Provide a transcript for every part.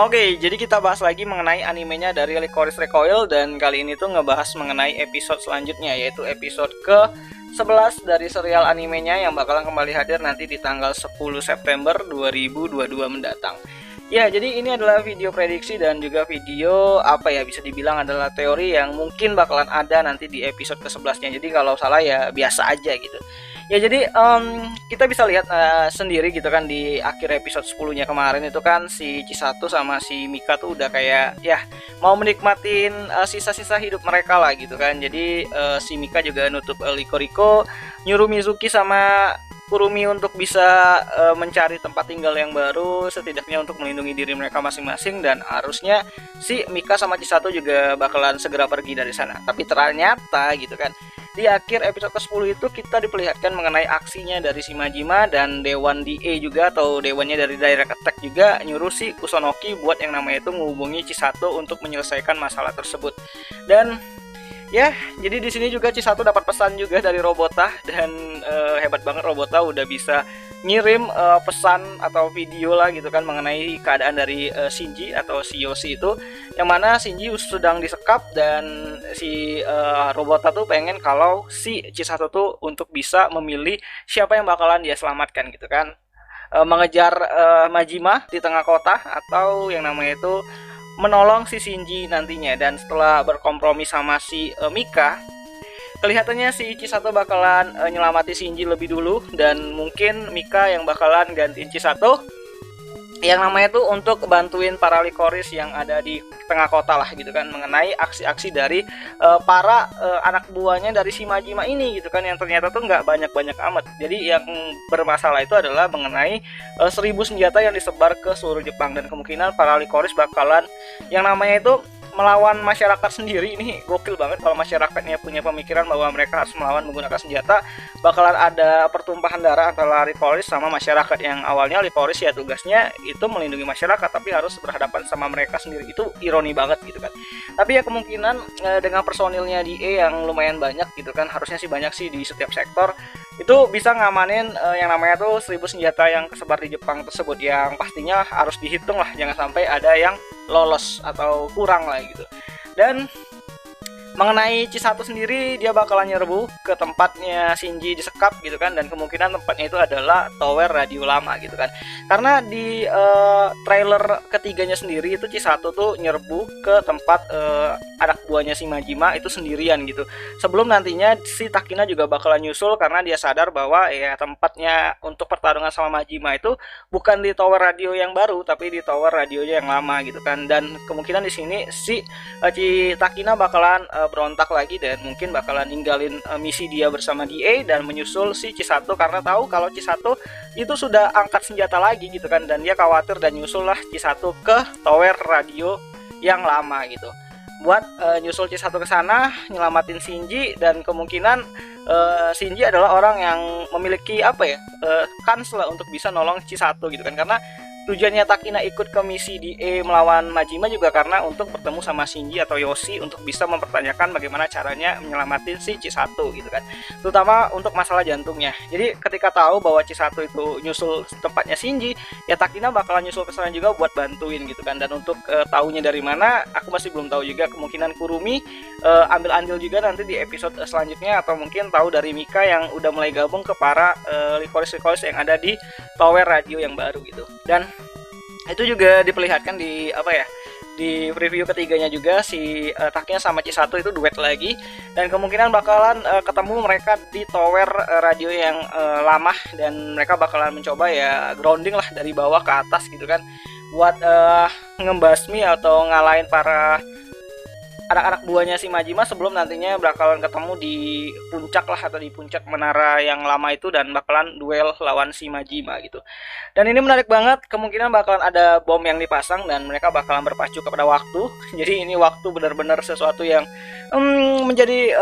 Oke, jadi kita bahas lagi mengenai animenya dari Licorice Recoil, dan kali ini tuh ngebahas mengenai episode selanjutnya, yaitu episode ke-11 dari serial animenya yang bakalan kembali hadir nanti di tanggal 10 September 2022 mendatang. Ya, jadi ini adalah video prediksi dan juga video apa ya, bisa dibilang adalah teori yang mungkin bakalan ada nanti di episode ke-11-nya. Jadi kalau salah ya biasa aja gitu. Ya jadi kita bisa lihat sendiri gitu kan di akhir episode 10-nya kemarin itu kan si Chisato sama si Mika tuh udah kayak ya mau menikmatin sisa-sisa hidup mereka lah gitu kan. Jadi si Mika juga nutup Liko Riko, nyuruh Mizuki sama Kurumi untuk bisa mencari tempat tinggal yang baru, setidaknya untuk melindungi diri mereka masing-masing, dan harusnya si Mika sama Chisato juga bakalan segera pergi dari sana. Tapi ternyata gitu kan, di akhir episode ke-10 itu kita diperlihatkan mengenai aksinya dari si Majima dan Dewan DA juga, atau dewannya dari Direct Attack juga, nyuruh si Kusonoki buat yang namanya itu menghubungi Chisato untuk menyelesaikan masalah tersebut. Dan ya, jadi di sini juga Chisato dapat pesan juga dari Robota, dan hebat banget Robota udah bisa ngirim pesan atau video lah gitu kan mengenai keadaan dari Shinji atau si Yoshi itu, yang mana Shinji sedang disekap, dan si Robota tuh pengen kalau si Chisato tuh untuk bisa memilih siapa yang bakalan dia selamatkan gitu kan. Mengejar Majima di tengah kota, atau yang namanya itu menolong si Shinji nantinya. Dan setelah berkompromi sama si Mika, kelihatannya si Chisato bakalan nyelamati Shinji lebih dulu, dan mungkin Mika yang bakalan gantiin Chisato yang namanya tuh untuk bantuin para Licorice yang ada di tengah kota lah gitu kan, mengenai aksi-aksi dari para anak buahnya dari si Majima ini gitu kan, yang ternyata tuh nggak banyak-banyak amat. Jadi yang bermasalah itu adalah mengenai 1000 senjata yang disebar ke seluruh Jepang, dan kemungkinan para Licorice bakalan yang namanya itu melawan masyarakat sendiri. Ini gokil banget kalau masyarakatnya punya pemikiran bahwa mereka harus melawan menggunakan senjata. Bakalan ada pertumpahan darah antara Licorice sama masyarakat, yang awalnya Licorice ya tugasnya itu melindungi masyarakat, tapi harus berhadapan sama mereka sendiri. Itu ironi banget gitu kan. Tapi ya kemungkinan dengan personilnya di yang lumayan banyak gitu kan, harusnya sih banyak sih di setiap sektor, itu bisa ngamanin yang namanya tuh 1000 senjata yang tersebar di Jepang tersebut, yang pastinya harus dihitung lah, jangan sampai ada yang lolos atau kurang lah gitu. Dan mengenai Chisato sendiri, dia bakalan nyerbu ke tempatnya Shinji disekap gitu kan, dan kemungkinan tempatnya itu adalah tower radio lama gitu kan. Karena di trailer ketiganya sendiri itu Chisato tuh nyerbu ke tempat anak buahnya si Majima itu sendirian gitu. Sebelum nantinya si Takina juga bakalan nyusul, karena dia sadar bahwa ya tempatnya untuk pertarungan sama Majima itu bukan di tower radio yang baru, tapi di tower radionya yang lama gitu kan. Dan kemungkinan di sini si Takina bakalan berontak lagi, dan mungkin bakalan ninggalin misi dia bersama DA dan menyusul si Chisato, karena tahu kalau Chisato itu sudah angkat senjata lagi gitu kan, dan dia khawatir dan nyusul lah Chisato ke tower radio yang lama gitu, buat nyusul Chisato ke sana nyelamatin Shinji. Dan kemungkinan Shinji adalah orang yang memiliki apa ya, kans lah untuk bisa nolong Chisato gitu kan, karena tujuannya Takina ikut ke misi di melawan Majima juga karena untuk bertemu sama Shinji atau Yoshi untuk bisa mempertanyakan bagaimana caranya menyelamatin si Chisato gitu kan, terutama untuk masalah jantungnya. Jadi ketika tahu bahwa Chisato itu nyusul tempatnya Shinji, ya Takina bakalan nyusul ke sana juga buat bantuin gitu kan. Dan untuk tahunya dari mana aku masih belum tahu juga, kemungkinan Kurumi ambil andil juga nanti di episode selanjutnya, atau mungkin tahu dari Mika yang udah mulai gabung ke para Licorice yang ada di tower radio yang baru gitu. Dan itu juga diperlihatkan di apa ya, di preview ketiganya juga, si Takina sama Chisato itu duet lagi, dan kemungkinan bakalan ketemu mereka di tower radio yang lama, dan mereka bakalan mencoba ya grounding lah dari bawah ke atas gitu kan, buat ngembasmi atau ngalahin para anak-anak buahnya si Majima sebelum nantinya bakalan ketemu di puncak lah, atau di puncak menara yang lama itu, dan bakalan duel lawan si Majima gitu. Dan ini menarik banget, kemungkinan bakalan ada bom yang dipasang dan mereka bakalan berpacu kepada waktu. Jadi ini waktu benar-benar sesuatu yang menjadi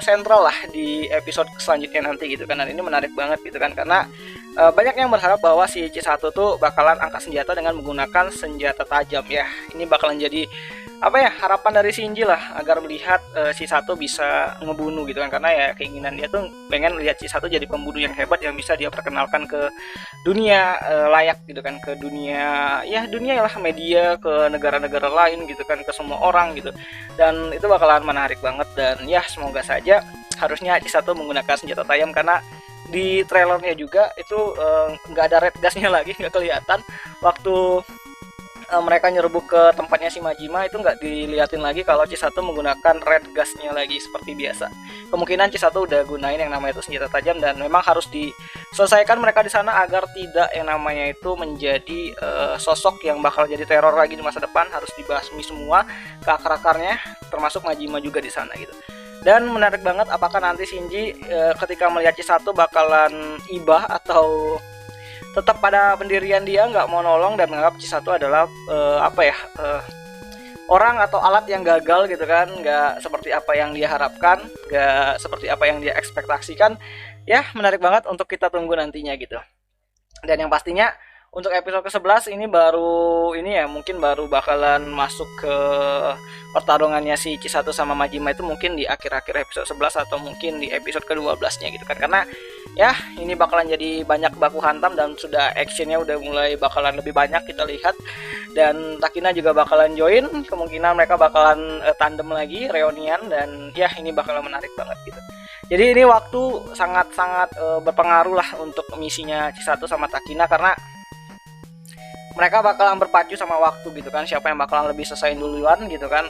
sentral lah di episode selanjutnya nanti gitu kan. Dan ini menarik banget gitu kan, karena banyak yang berharap bahwa si Chisato tuh bakalan angkat senjata dengan menggunakan senjata tajam ya. Ini bakalan jadi apa ya, harapan dari Shinji lah agar melihat Chisato bisa ngebunuh gitu kan, karena ya keinginan dia tuh pengen lihat Chisato jadi pembunuh yang hebat yang bisa dia perkenalkan ke dunia layak gitu kan, ke dunia, ya dunia lah, media, ke negara-negara lain gitu kan, ke semua orang gitu. Dan itu bakalan menarik banget, dan ya semoga saja. Harusnya Chisato menggunakan senjata tajam, karena di trailernya juga itu nggak ada red gasnya lagi, nggak kelihatan waktu mereka nyerbuk ke tempatnya si Majima, itu nggak diliatin lagi kalau Chisato menggunakan red gasnya lagi seperti biasa. Kemungkinan Chisato udah gunain yang namanya itu senjata tajam, dan memang harus diselesaikan mereka di sana agar tidak yang namanya itu menjadi sosok yang bakal jadi teror lagi di masa depan. Harus dibasmi semua ke akar-akarnya, termasuk Majima juga di sana gitu. Dan menarik banget apakah nanti Shinji ketika melihat Chisato bakalan ibah atau tetap pada pendirian dia, nggak mau nolong dan menganggap Chisato adalah orang atau alat yang gagal gitu kan, nggak seperti apa yang dia harapkan, nggak seperti apa yang dia ekspektasikan. Ya menarik banget untuk kita tunggu nantinya gitu. Dan yang pastinya untuk episode ke-11 ini mungkin baru bakalan masuk ke pertarungannya si Chisato sama Majima itu mungkin di akhir-akhir episode 11 atau mungkin di episode ke-12-nya gitu kan. Karena ya ini bakalan jadi banyak baku hantam dan sudah actionnya udah mulai bakalan lebih banyak kita lihat. Dan Takina juga bakalan join, kemungkinan mereka bakalan tandem lagi, reunian, dan ya ini bakalan menarik banget gitu. Jadi ini waktu sangat-sangat berpengaruh lah untuk misinya Chisato sama Takina, karena mereka bakalan berpacu sama waktu gitu kan, siapa yang bakalan lebih selesai duluan gitu kan.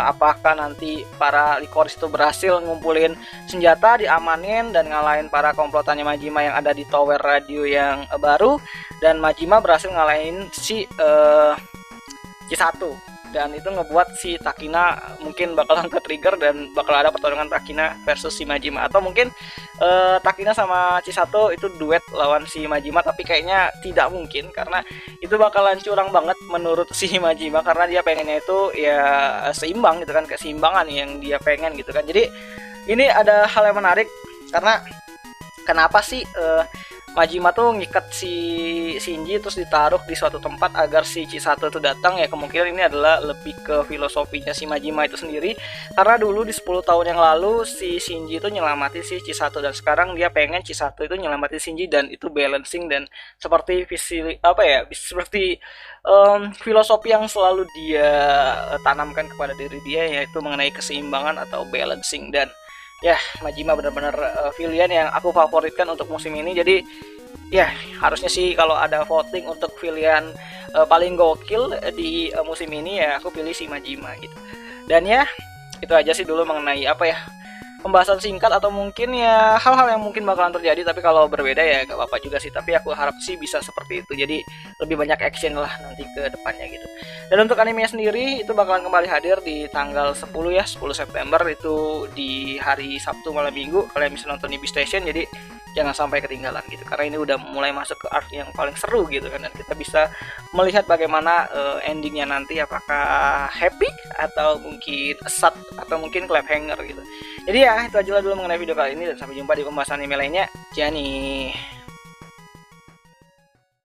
Apakah nanti para Licorice itu berhasil ngumpulin senjata, diamanin, dan ngalahin para komplotannya Majima yang ada di tower radio yang baru, dan Majima berhasil ngalahin si Chisato, dan itu ngebuat si Takina mungkin bakalan ke-trigger dan bakal ada pertarungan Takina versus si Majima, atau mungkin Takina sama Chisato itu duet lawan si Majima, tapi kayaknya tidak mungkin karena itu bakalan curang banget menurut si Majima, karena dia pengennya itu ya seimbang gitu kan, keseimbangan yang dia pengen gitu kan. Jadi ini ada hal yang menarik, karena kenapa sih Majima tuh ngikat si Shinji terus ditaruh di suatu tempat agar si Chisato itu datang. Ya kemungkinan ini adalah lebih ke filosofinya si Majima itu sendiri, karena dulu di 10 tahun yang lalu si Shinji itu nyelamatin si Chisato, dan sekarang dia pengen Chisato itu nyelamatin Shinji, dan itu balancing dan seperti seperti filosofi yang selalu dia tanamkan kepada diri dia, yaitu mengenai keseimbangan atau balancing. Dan ya Majima benar-benar villain yang aku favoritkan untuk musim ini. Jadi ya harusnya sih kalau ada voting untuk villain paling gokil di musim ini, ya aku pilih si Majima gitu. Dan ya itu aja sih dulu mengenai pembahasan singkat, atau mungkin ya hal-hal yang mungkin bakalan terjadi, tapi kalau berbeda ya gak apa-apa juga sih. Tapi aku harap sih bisa seperti itu, jadi lebih banyak action lah nanti ke depannya gitu. Dan untuk animenya sendiri itu bakalan kembali hadir di tanggal 10 ya, 10 September itu di hari Sabtu malam Minggu. Kalian bisa nonton di B-Station, jadi jangan sampai ketinggalan gitu, karena ini udah mulai masuk ke arc yang paling seru gitu kan, dan kita bisa melihat bagaimana endingnya nanti, apakah happy atau mungkin sad atau mungkin cliffhanger gitu. Jadi ya itu aja lah dulu mengenai video kali ini, dan sampai jumpa di pembahasan anime lainnya. Jani.